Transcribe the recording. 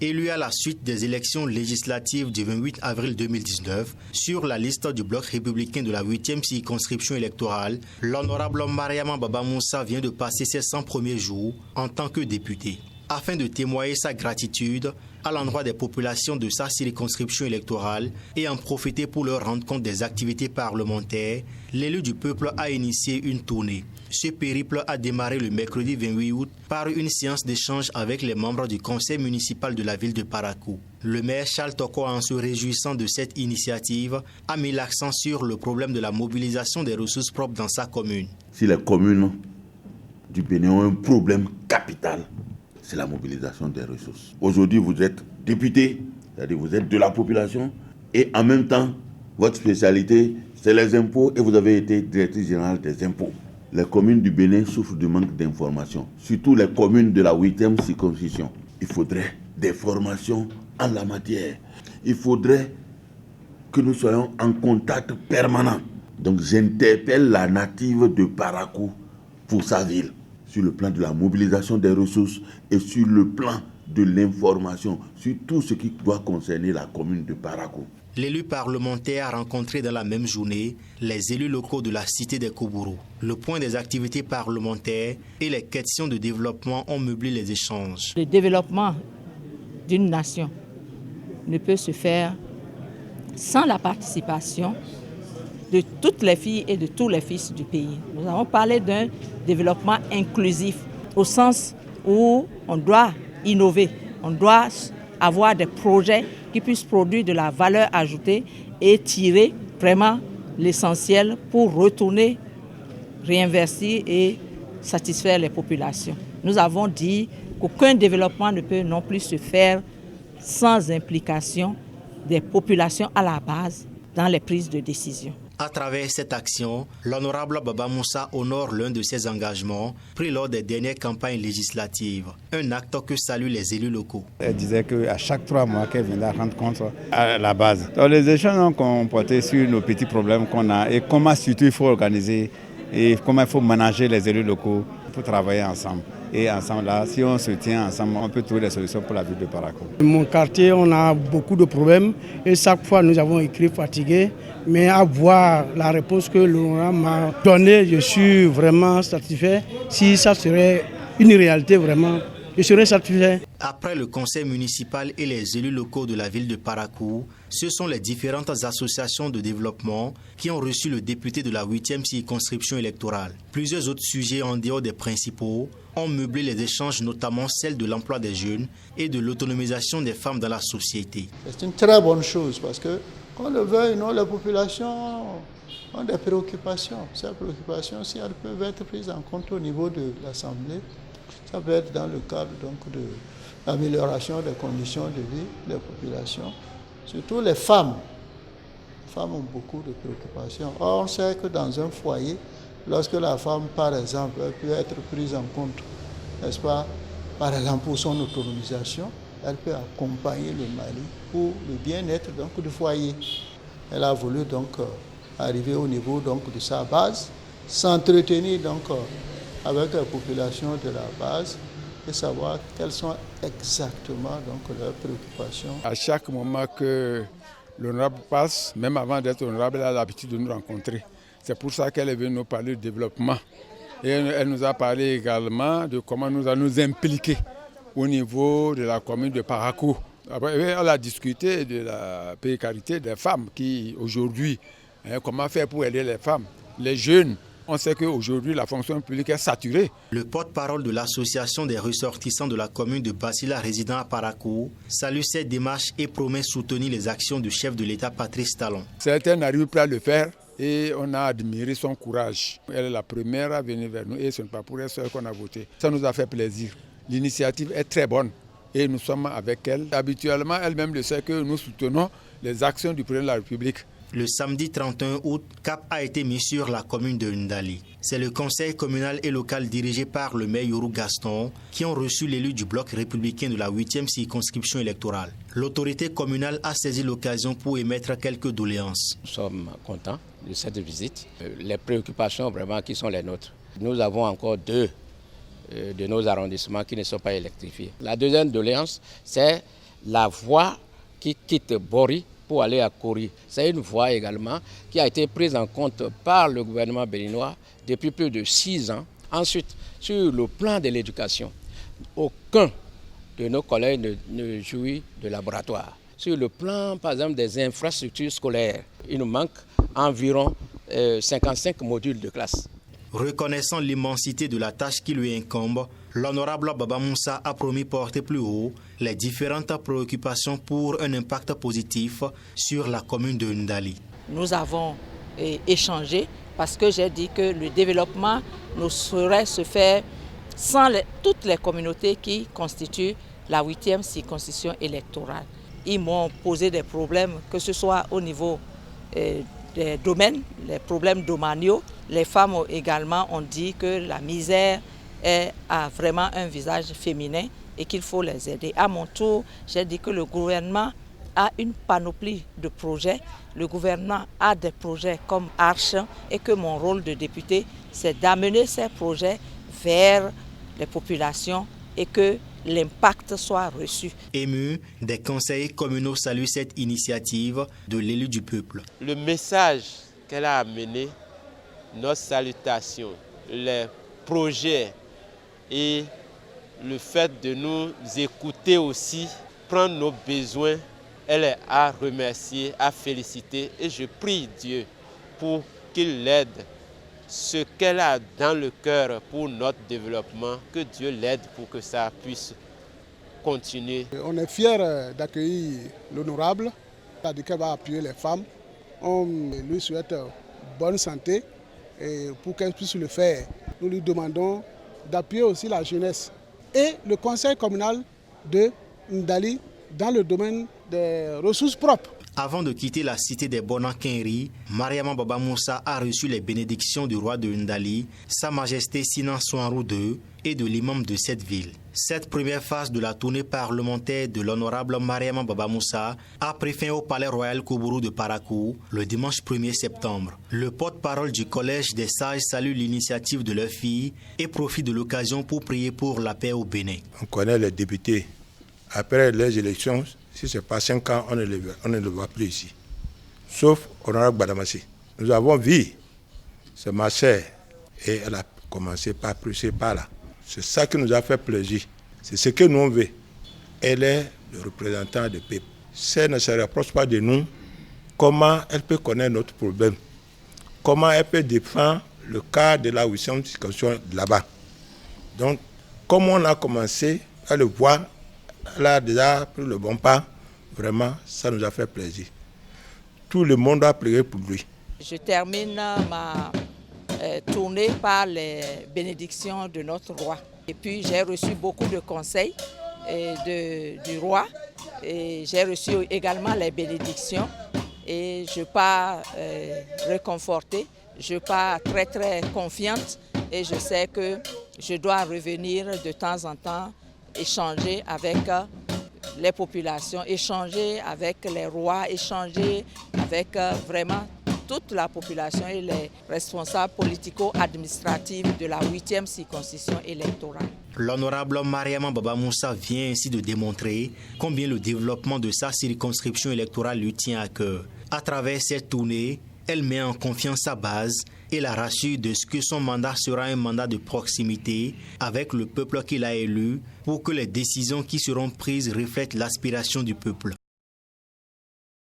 Élu à la suite des élections législatives du 28 avril 2019, sur la liste du bloc républicain de la 8e circonscription électorale, l'honorable Mariama Baba Moussa vient de passer ses 100 premiers jours en tant que député. Afin de témoigner sa gratitude à l'endroit des populations de sa circonscription électorale et en profiter pour leur rendre compte des activités parlementaires, l'élu du peuple a initié une tournée. Ce périple a démarré le mercredi 28 août par une séance d'échange avec les membres du conseil municipal de la ville de Parakou. Le maire Charles Toko, en se réjouissant de cette initiative, a mis l'accent sur le problème de la mobilisation des ressources propres dans sa commune. Si les communes du Bénin ont un problème capital, c'est la mobilisation des ressources. Aujourd'hui, vous êtes député, c'est-à-dire vous êtes de la population, et en même temps, votre spécialité, c'est les impôts, et vous avez été directrice générale des impôts. Les communes du Bénin souffrent du manque d'informations, surtout les communes de la 8e circonscription. Il faudrait des formations en la matière. Il faudrait que nous soyons en contact permanent. Donc j'interpelle la native de Parakou pour sa ville, sur le plan de la mobilisation des ressources et sur le plan de l'information, sur tout ce qui doit concerner la commune de Parakou. L'élu parlementaire a rencontré dans la même journée les élus locaux de la cité des Koubourou. Le point des activités parlementaires et les questions de développement ont meublé les échanges. Le développement d'une nation ne peut se faire sans la participation de toutes les filles et de tous les fils du pays. Nous avons parlé d'un développement inclusif, au sens où on doit innover, on doit avoir des projets qui puissent produire de la valeur ajoutée et tirer vraiment l'essentiel pour retourner, réinvestir et satisfaire les populations. Nous avons dit qu'aucun développement ne peut non plus se faire sans implication des populations à la base dans les prises de décision. À travers cette action, l'honorable Baba Moussa honore l'un de ses engagements pris lors des dernières campagnes législatives, un acte que saluent les élus locaux. Elle disait qu'à chaque 3 mois qu'elle viendra rendre compte à la base. Donc les échanges ont comporté sur nos petits problèmes qu'on a et comment surtout il faut organiser et comment il faut manager les élus locaux pour travailler ensemble. Et ensemble, là, si on se tient ensemble, on peut trouver des solutions pour la ville de Parakou. Dans mon quartier, on a beaucoup de problèmes et chaque fois nous avons écrit fatigué. Mais à voir la réponse que l'honorable m'a donnée, je suis vraiment satisfait. Si ça serait une réalité vraiment, je serais satisfait. Après le conseil municipal et les élus locaux de la ville de Parakou, ce sont les différentes associations de développement qui ont reçu le député de la 8e circonscription électorale. Plusieurs autres sujets en dehors des principaux ont meublé les échanges, notamment celle de l'emploi des jeunes et de l'autonomisation des femmes dans la société. C'est une très bonne chose parce que, qu'on le veuille, non, les populations ont des préoccupations. Ces préoccupations, si elles peuvent être prises en compte au niveau de l'Assemblée, ça peut être dans le cadre donc, de l'amélioration des conditions de vie des populations. Surtout les femmes. Les femmes ont beaucoup de préoccupations. Or, on sait que dans un foyer, lorsque la femme, par exemple, peut être prise en compte, n'est-ce pas, par exemple pour son autonomisation, elle peut accompagner le mari pour le bien-être donc, du foyer. Elle a voulu donc arriver au niveau donc, de sa base, s'entretenir donc avec la population de la base et savoir quelles sont exactement donc, leurs préoccupations. À chaque moment que l'honorable passe, même avant d'être honorable, elle a l'habitude de nous rencontrer. C'est pour ça qu'elle est venue nous parler de développement. Et elle nous a parlé également de comment nous allons nous impliquer au niveau de la commune de Parakou. Après, elle a discuté de la précarité des femmes qui, aujourd'hui, comment faire pour aider les femmes, les jeunes. On sait qu'aujourd'hui, la fonction publique est saturée. Le porte-parole de l'association des ressortissants de la commune de Basila résidant à Parakou salue cette démarche et promet soutenir les actions du chef de l'État Patrice Talon. Certains n'arrivent pas à le faire et on a admiré son courage. Elle est la première à venir vers nous et ce n'est pas pour elle seule qu'on a voté. Ça nous a fait plaisir. L'initiative est très bonne et nous sommes avec elle. Habituellement, elle-même le sait que nous soutenons les actions du président de la République. Le samedi 31 août, cap a été mis sur la commune de Ndali. C'est le conseil communal et local dirigé par le maire Yourou Gaston qui ont reçu l'élu du bloc républicain de la 8e circonscription électorale. L'autorité communale a saisi l'occasion pour émettre quelques doléances. Nous sommes contents de cette visite. Les préoccupations vraiment qui sont les nôtres. Nous avons encore 2 de nos arrondissements qui ne sont pas électrifiés. La deuxième doléance, c'est la voie qui quitte Bori pour aller à Kori. C'est une voie également qui a été prise en compte par le gouvernement béninois depuis plus de 6 ans. Ensuite, sur le plan de l'éducation, aucun de nos collègues ne jouit de laboratoire. Sur le plan, par exemple, des infrastructures scolaires, il nous manque environ 55 modules de classe. Reconnaissant l'immensité de la tâche qui lui incombe, l'honorable Baba Moussa a promis porter plus haut les différentes préoccupations pour un impact positif sur la commune de Ndali. Nous avons échangé parce que j'ai dit que le développement ne saurait se faire sans toutes les communautés qui constituent la 8e circonscription électorale. Ils m'ont posé des problèmes, que ce soit au niveau des domaines, les problèmes domaniaux. Les femmes également ont dit que la misère a vraiment un visage féminin et qu'il faut les aider. À mon tour, j'ai dit que le gouvernement a une panoplie de projets. Le gouvernement a des projets comme Arche et que mon rôle de député, c'est d'amener ces projets vers les populations et que l'impact soit reçu. Ému, des conseillers communaux saluent cette initiative de l'élu du peuple. Le message qu'elle a amené, notre salutation, les projets et le fait de nous écouter aussi, prendre nos besoins, elle est à remercier, à féliciter et je prie Dieu pour qu'il l'aide. Ce qu'elle a dans le cœur pour notre développement, que Dieu l'aide pour que ça puisse continuer. On est fiers d'accueillir l'honorable, c'est-à-dire qu'elle va appuyer les femmes. On lui souhaite bonne santé et pour qu'elle puisse le faire, nous lui demandons d'appuyer aussi la jeunesse et le conseil communal de Ndali dans le domaine des ressources propres. Avant de quitter la cité des Bonankenri, Mariama Baba Moussa a reçu les bénédictions du roi de Ndali, Sa Majesté Sinan Souarou II et de l'imam de cette ville. Cette première phase de la tournée parlementaire de l'honorable Mariama Baba Moussa a pris fin au palais royal Koubourou de Parakou le dimanche 1er septembre. Le porte-parole du collège des sages salue l'initiative de leur fille et profite de l'occasion pour prier pour la paix au Bénin. On connaît les députés. Après les élections, si ce n'est pas 5 ans, on ne le voit plus ici. Sauf honorable Badamassi. Nous avons vu, c'est ma sœur, et elle a commencé par pousser par là. C'est ça qui nous a fait plaisir. C'est ce que nous on veut. Elle est le représentant du peuple. Si elle ne se rapproche pas de nous, comment elle peut connaître notre problème? Comment elle peut défendre le cas de la 8e circonscription là-bas? Donc, comme on a commencé à le voir, elle a déjà pris le bon pas. Vraiment, ça nous a fait plaisir. Tout le monde a prié pour lui. Je termine ma tournée par les bénédictions de notre roi. Et puis j'ai reçu beaucoup de conseils du roi. Et j'ai reçu également les bénédictions. Et je pars réconfortée, je pars très très confiante. Et je sais que je dois revenir de temps en temps échanger avec les populations, échanger avec les rois, échanger avec vraiment toute la population et les responsables politico-administratifs de la 8e circonscription électorale. L'honorable Mariama Baba Moussa vient ainsi de démontrer combien le développement de sa circonscription électorale lui tient à cœur. À travers cette tournée, elle met en confiance sa base et la rassure de ce que son mandat sera un mandat de proximité avec le peuple qu'il a élu pour que les décisions qui seront prises reflètent l'aspiration du peuple.